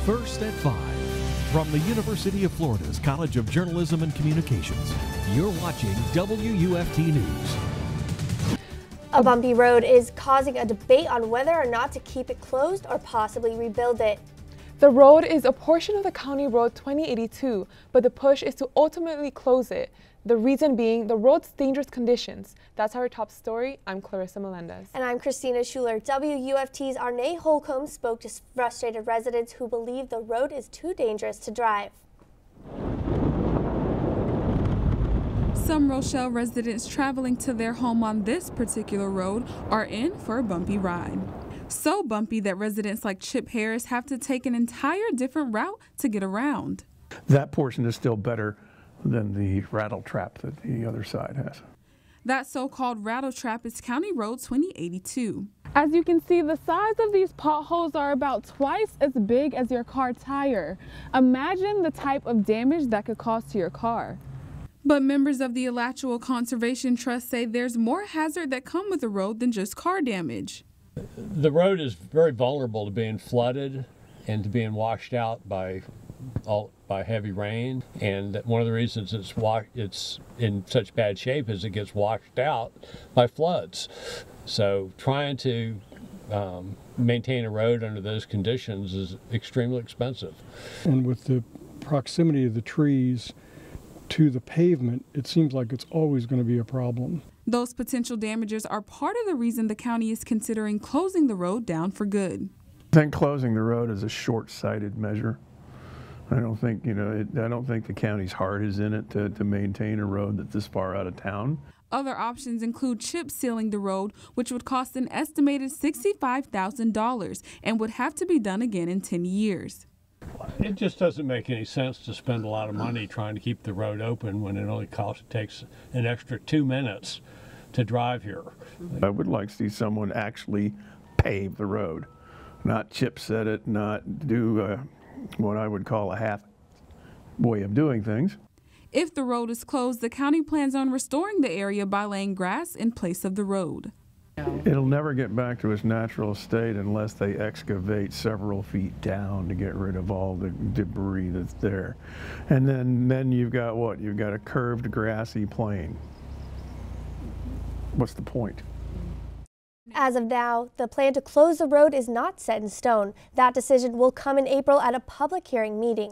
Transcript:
First at 5. From the University of Florida's College of Journalism and Communications, you're watching WUFT News. A bumpy road is causing a debate on whether or not to keep it closed or possibly rebuild it. The road is a portion of the County Road 2082, but the push is to ultimately close it. The reason being the road's dangerous conditions. That's our top story. I'm Clarissa Melendez. And I'm Christina Schuler. WUFT's Arne Holcomb spoke to frustrated residents who believe the road is too dangerous to drive. Some Rochelle residents traveling to their home on this particular road are in for a bumpy ride. So bumpy that residents like Chip Harris have to take an entire different route to get around. That portion is still better than the rattle trap that the other side has. That so-called rattle trap is County Road 2082. As you can see, the size of these potholes are about twice as big as your car tire. Imagine the type of damage that could cause to your car. But members of the Alachua Conservation Trust say there's more hazard that come with the road than just car damage. The road is very vulnerable to being flooded and to being washed out by heavy rain, and one of the reasons it's in such bad shape is it gets washed out by floods. So trying to maintain a road under those conditions is extremely expensive. And with the proximity of the trees to the pavement, it seems like it's always going to be a problem. Those potential damages are part of the reason the county is considering closing the road down for good. I think closing the road is a short-sighted measure. I don't think, I don't think the county's heart is in it to maintain a road that's this far out of town. Other options include chip sealing the road, which would cost an estimated $65,000 and would have to be done again in 10 years. It just doesn't make any sense to spend a lot of money trying to keep the road open when it takes an extra 2 minutes to drive here. I would like to see someone actually pave the road, not chip set it, not do what I would call a half way of doing things. If the road is closed, the county plans on restoring the area by laying grass in place of the road. It'll never get back to its natural state unless they excavate several feet down to get rid of all the debris that's there. And then you've got what? You've got a curved grassy plain. What's the point? As of now, the plan to close the road is not set in stone. That decision will come in April at a public hearing meeting.